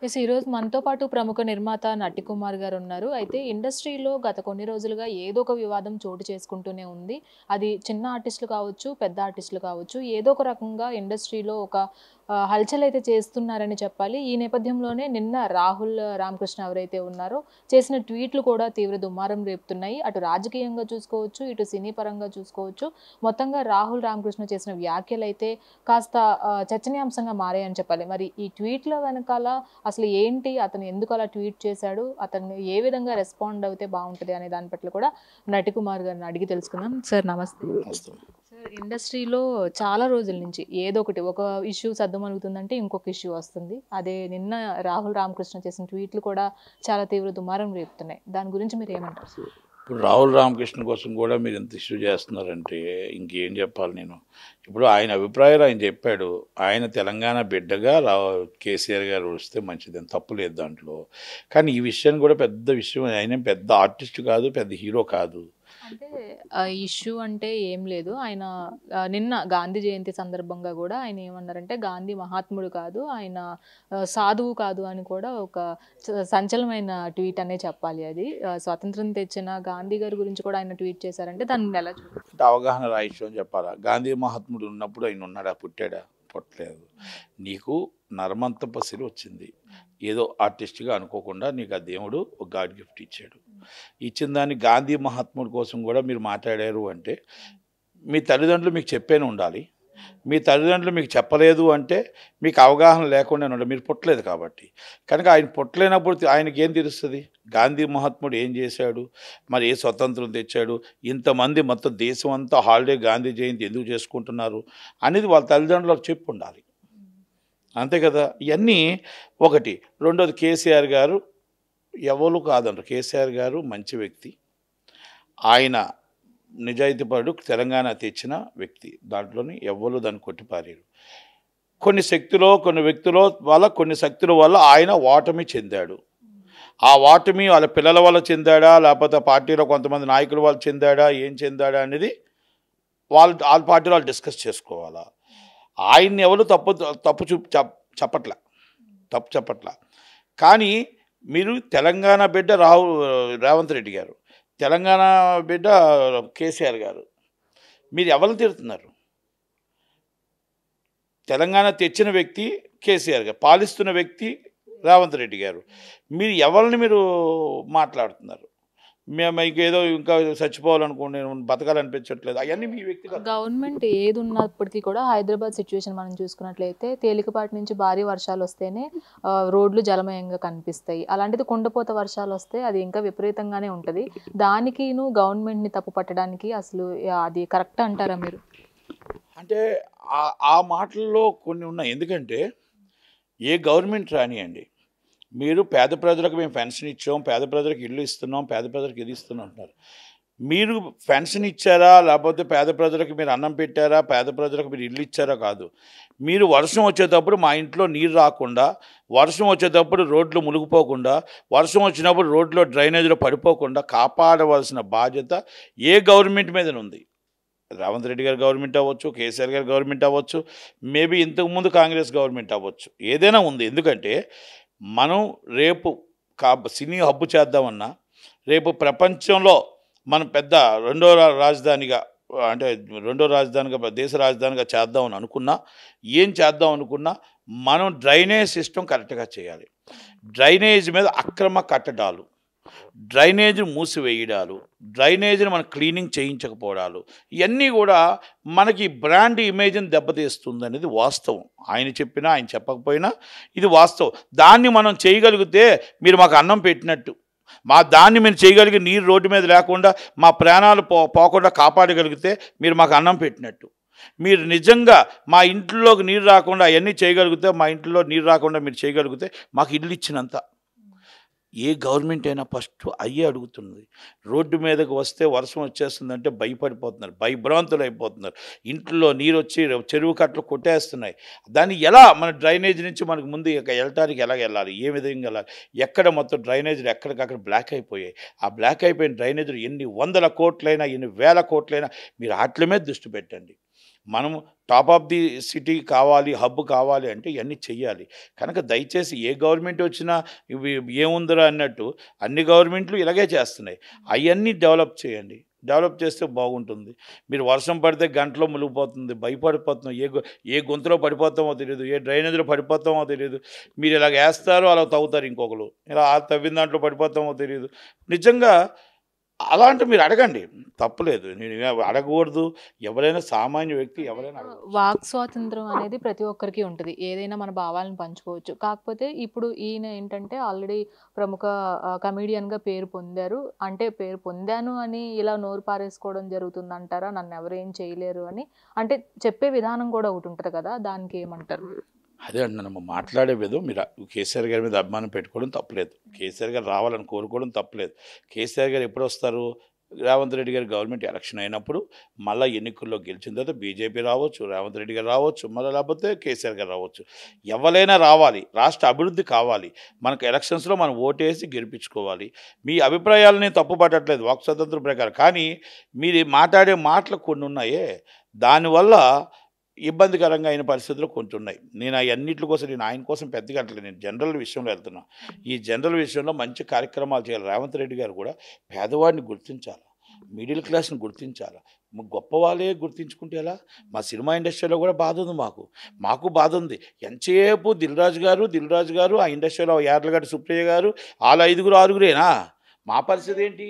Yes. ఈరోజు మనతో పాటు ప్రముఖ నిర్మాత నటికుమార్ గారు ఉన్నారు. అయితే ఇండస్ట్రీలో గత కొన్ని రోజులుగా ఏదో ఒక వివాదం చోటు చేసుకుంటూనే ఉంది. అది చిన్న ఆర్టిస్టులు కావచ్చు, పెద్ద ఆర్టిస్టులు కావచ్చు. ఏదో ఒక రకంగా ఇండస్ట్రీలో ఒక హల్చల్ అయితే చేస్తున్నారని చెప్పాలి. ఈ నేపథ్యంలోనే నిన్న రాహుల్ రామకృష్ణ ఎవరైతే ఉన్నారో చేసిన ట్వీట్లు కూడా తీవ్ర దుమారం రేపుతున్నాయి. అటు రాజకీయంగా చూసుకోవచ్చు, ఇటు సినీ పరంగా చూసుకోవచ్చు. మొత్తంగా రాహుల్ రామకృష్ణ చేసిన వ్యాఖ్యలైతే కాస్త చర్చనీయాంశంగా మారాయని చెప్పాలి. మరి ఈ ట్వీట్‌ల వెనకాల అసలు ఏంటి? అతను ఎందుకు అలా ట్వీట్ చేశాడు? అతను ఏ విధంగా రెస్పాండ్ అవుతే బావుంటది అనే దాని పట్ల కూడా నటికుమార్ గారిని అడిగి తెలుసుకుందాం. సార్ నమస్తే. వాస్తవం. సార్ ఇండస్ట్రీలో చాలా రోజుల నుంచి ఏదో ఒకటి ఒక ఇష్యూ సద్దుమణుగుతుందంటే ఇంకొక ఇష్యూ వస్తుంది. అదే నిన్న రాహుల్ రామకృష్ణ చేసిన ట్వీట్లు కూడా చాలా తీవ్ర దుమారం రేపుతున్నాయి. దాని గురించి మీరేమంటారు సార్? ఇప్పుడు రాహుల్ రామకృష్ణ కోసం కూడా మీరు ఎంత ఇష్యూ చేస్తున్నారంటే ఇంకేం చెప్పాలి నేను. ఇప్పుడు ఆయన అభిప్రాయాలు ఆయన చెప్పాడు. ఆయన తెలంగాణ బిడ్డగా కేసీఆర్ గారు వస్తే మంచిదని తప్పు లేదు దాంట్లో. కానీ ఈ విషయాన్ని కూడా పెద్ద విషయం, ఆయన పెద్ద ఆర్టిస్ట్ కాదు, పెద్ద హీరో కాదు. అంటే ఇష్యూ అంటే ఏం లేదు. ఆయన నిన్న గాంధీ జయంతి సందర్భంగా గూడా ఆయన ఏమన్నారంటే, గాంధీ మహాత్ముడు కాదు, ఆయన సాధువు కాదు అని కూడా ఒక సంచలనమైన ట్వీట్ అనే చెప్పాలి అది. స్వాతంత్రం తెచ్చిన గాంధీ గారి గురించి కూడా ఆయన ట్వీట్ చేశారంటే దాన్ని ఎలా చూడాలి? అంటే అవగాహన రాహిత్యం అని చెప్పాలా. గాంధీ మహాత్ముడు ఉన్నప్పుడు ఆయన ఉన్నాడా, పుట్టాడా? పుట్టలేదు. నీకు నరమంత పసిరి వచ్చింది. ఏదో ఆర్టిస్ట్గా అనుకోకుండా నీకు ఆ దేవుడు ఒక గాడ్ గిఫ్ట్ ఇచ్చాడు. ఇచ్చిన దాన్ని గాంధీ మహాత్ముడి కోసం కూడా మీరు మాట్లాడారు అంటే మీ తల్లిదండ్రులు మీకు చెప్పేనే ఉండాలి. మీ తల్లిదండ్రులు మీకు చెప్పలేదు అంటే మీకు అవగాహన లేకుండా ఉండాలి. మీరు పుట్టలేదు కాబట్టి. కనుక ఆయన పుట్టలేనప్పుడు ఆయనకి ఏం తెలుస్తుంది? గాంధీ మహాత్ముడు ఏం చేశాడు, మరి ఏ స్వతంత్రం తెచ్చాడు, ఇంతమంది మొత్తం దేశం అంతా హాలిడే గాంధీ జయంతి ఎందుకు చేసుకుంటున్నారు అనేది వాళ్ళ తల్లిదండ్రులకు చెప్పు ఉండాలి. అంతే కదా. ఇవన్నీ ఒకటి. రెండోది, కేసీఆర్ గారు ఎవరు కాదంటారు. కేసీఆర్ గారు మంచి వ్యక్తి. ఆయన నిజాయితీపరుడు, తెలంగాణ తెచ్చిన వ్యక్తి. దాంట్లోని ఎవ్వరు దాన్ని కొట్టిపారారు. కొన్ని శక్తులు, కొన్ని వ్యక్తుల వల్ల, కొన్ని శక్తుల వల్ల ఆయన ఓటమి చెందాడు. ఆ ఓటమి వాళ్ళ పిల్లల వల్ల చెందాడా, లేకపోతే పార్టీలో కొంతమంది నాయకుల వల్ల చెందాడా, ఏం చెందాడా అనేది వాళ్ళ పార్టీలో వాళ్ళు డిస్కస్ చేసుకోవాలా. ఆయన్ని ఎవరు తప్పు చెప్పట్ల. కానీ మీరు తెలంగాణ బిడ్డ రేవంత్ రెడ్డి గారు, తెలంగాణ బిడ్డ కేసీఆర్ గారు, మీరు ఎవరిని తిడుతున్నారు? తెలంగాణ తెచ్చిన వ్యక్తి కేసీఆర్ గారు, పాలిస్తున్న వ్యక్తి రేవంత్ రెడ్డి గారు. మీరు ఎవరిని మీరు మాట్లాడుతున్నారు? మేము ఇంకేదో ఇంకా చచ్చిపోవాలనుకోండి, బతకాలనిపించట్లేదు, అవన్నీ మీ వ్యక్తిగత. గవర్నమెంట్ ఏది ఉన్నప్పటికీ కూడా హైదరాబాద్ సిచ్యువేషన్ మనం చూసుకున్నట్లయితే తేలికపాటి నుంచి భారీ వర్షాలు వస్తేనే రోడ్లు జలమయంగా కనిపిస్తాయి. అలాంటిది కుండపోత వర్షాలు వస్తే అది ఇంకా విపరీతంగానే ఉంటుంది. దానికిను గవర్నమెంట్ని తప్పు పట్టడానికి అసలు అది కరెక్ట్ అంటారా మీరు? అంటే ఆ మాటల్లో కొన్ని ఉన్నాయి. ఎందుకంటే ఏ గవర్నమెంట్ రానియండి, మీరు పేద ప్రజలకు మేము పెన్షన్ ఇచ్చాం, పేద ప్రజలకు ఇల్లు ఇస్తున్నాం, పేద ప్రజలకు ఇది ఇస్తున్నాం అంటున్నారు. మీరు పెన్షన్ ఇచ్చారా, లేకపోతే పేద ప్రజలకు మీరు అన్నం పెట్టారా, పేద ప్రజలకు మీరు ఇల్లు ఇచ్చారా కాదు. మీరు వర్షం వచ్చేటప్పుడు మా ఇంట్లో నీరు రాకుండా, వర్షం వచ్చేటప్పుడు రోడ్లు మునిగిపోకుండా, వర్షం వచ్చినప్పుడు రోడ్లో డ్రైనేజీలో పడిపోకుండా కాపాడవలసిన బాధ్యత ఏ గవర్నమెంట్ మీద ఉంది. రేవంత్ రెడ్డి గారి గవర్నమెంట్ అవ్వచ్చు, కేసీఆర్ గారి గవర్నమెంట్ అవ్వచ్చు, మేబీ ఇంతకుముందు కాంగ్రెస్ గవర్నమెంట్ అవ్వచ్చు, ఏదైనా ఉంది. ఎందుకంటే మనం రేపు సినీ హబ్బు చేద్దామన్నా, రేపు ప్రపంచంలో మనం పెద్ద రెండో రాజధానిగా, అంటే రెండో రాజధానిగా, దేశ రాజధానిగా చేద్దామని అనుకున్నా, ఏం చేద్దాం అనుకున్నా మనం డ్రైనేజ్ సిస్టమ్ కరెక్ట్గా చేయాలి. డ్రైనేజ్ మీద అక్రమ కట్టడాలు, డ్రైనేజ్ని మూసివేయడాలు, డ్రైనేజ్ని మనం క్లీనింగ్ చేయించకపోవడాలు, ఇవన్నీ కూడా మనకి బ్రాండ్ ఇమేజ్ని దెబ్బతీస్తుంది అనేది వాస్తవం. ఆయన చెప్పినా ఆయన చెప్పకపోయినా ఇది వాస్తవం. దాన్ని మనం చేయగలిగితే మీరు మాకు అన్నం పెట్టినట్టు. దాన్ని మీరు చేయగలిగి నీరు రోడ్డు మీద లేకుండా మా ప్రాణాలు పోకుండా కాపాడగలిగితే మీరు మాకు అన్నం పెట్టినట్టు. మీరు నిజంగా మా ఇంట్లోకి నీరు రాకుండా అవన్నీ చేయగలిగితే, మా ఇంట్లో నీరు రాకుండా మీరు చేయగలిగితే మాకు ఇల్లు ఇచ్చినంత. ఏ గవర్నమెంట్ అయినా ఫస్ట్ అయ్యే అడుగుతుంది. రోడ్డు మీదకు వస్తే వర్షం వచ్చేస్తుందంటే భయపడిపోతున్నారు, భయభ్రాంతులు అయిపోతున్నారు. ఇంట్లో నీరు వచ్చి చెరువు కట్టలు కొట్టేస్తున్నాయి. దాన్ని ఎలా మన డ్రైనేజ్ నుంచి మనకు ముందు వెళ్ళటానికి ఎలా వెళ్ళాలి, ఏ విధంగా వెళ్ళాలి, ఎక్కడ మొత్తం డ్రైనేజీలు ఎక్కడికక్కడ బ్లాక్ అయిపోయాయి. ఆ బ్లాక్ అయిపోయిన డ్రైనేజీలు ఎన్ని వందల కోట్లైనా, ఎన్ని వేల కోట్లైనా మీరు వాటి మీద దృష్టి పెట్టండి. మనం టాప్ ఆఫ్ ది సిటీ కావాలి, హబ్ కావాలి అంటే ఇవన్నీ చెయ్యాలి. కనుక దయచేసి ఏ గవర్నమెంట్ వచ్చినా ఇవి ఏముందిరా అన్నట్టు అన్ని గవర్నమెంట్లు ఇలాగే చేస్తున్నాయి. అవన్నీ డెవలప్ చేయండి. డెవలప్ చేస్తే బాగుంటుంది. మీరు వర్షం పడితే గంటలో మునిగిపోతుంది. భయపడిపోతున్నాం. ఏ గొంతులో పడిపోతామో తెలీదు. ఏ డ్రైనేజ్‌లో పడిపోతామో తెలీదు. మీరు ఇలాగ ఏస్తారు, అలా తవ్వుతారు ఇంకొకళ్ళు. ఇలా ఆ తవ్విన దాంట్లో పడిపోతామో తెలీదు. నిజంగా అలాంటివి మీరు అడగండి. తప్పులేదు. నేను అడగకూడదు. ఎవరైనా సామాన్య వ్యక్తి ఎవరైనా అడగవచ్చు. వాక్ స్వాతంత్రం అనేది ప్రతి ఒక్కరికి ఉంటది. ఏదైనా మన భావాలను పంచుకోవచ్చు. కాకపోతే ఇప్పుడు ఈయన ఏంటంటే ఆల్రెడీ ప్రముఖ కమెడియన్‌గా పేరు పొందారు. అంటే పేరు పొందాను అని ఇలా నోరు పారేసుకోవడం జరుగుతుందంటారా? నన్నెవరేం చేయలేరు అని. అంటే చెప్పే విధానం కూడా ఒకటుంటది కదా! దానికేమంటారు? అదే అంటున్నానమ్మా. మాట్లాడే విధం మీరు కేసీఆర్ గారి మీద అభిమానం పెట్టుకోవడం తప్పులేదు. కేసీఆర్ గారు రావాలని కోరుకోవడం తప్పులేదు. కేసీఆర్ గారు ఎప్పుడొస్తారు? రేవంత్ రెడ్డి గారి గవర్నమెంట్ ఎలక్షన్ అయినప్పుడు మళ్ళీ ఎన్నికల్లో గెలిచిన తర్వాత బీజేపీ రావచ్చు, రేవంత్ రెడ్డి గారు రావచ్చు, మళ్ళీ లేకపోతే కేసీఆర్ గారు రావచ్చు. ఎవరైనా రావాలి. రాష్ట్ర అభివృద్ధి కావాలి. మనకు ఎలక్షన్స్లో మనం ఓటేసి గెలిపించుకోవాలి. మీ అభిప్రాయాలని తప్పు పట్టట్లేదు వాక్ స్వాతంత్రం ప్రకారం. కానీ మీరు మాట్లాడే మాటలు కొన్ని ఉన్నాయే, దానివల్ల ఇబ్బందికరంగా అయిన పరిస్థితులు కొంచెం ఉన్నాయి. నేను అవన్నిటి కోసం నేను ఆయన కోసం పెద్దగా అంటలేదు. నేను జనరల్ విషయంలో వెళ్తున్నా. ఈ జనరల్ విషయంలో మంచి కార్యక్రమాలు చేయాలి. రేవంత్ రెడ్డి గారు కూడా పేదవాడిని గుర్తించాలి, మిడిల్ క్లాస్ని గుర్తించాలి. గొప్ప వాళ్ళే గుర్తించుకుంటే ఎలా? మా సినిమా ఇండస్ట్రీలో కూడా బాధ ఉంది. మాకు బాధ ఉంది. ఎంతసేపు దిల్ రాజు గారు ఆ ఇండస్ట్రీలో యార్లగడ్డ సుప్రియ గారు వాళ్ళ 5 6 మా పరిస్థితి ఏంటి?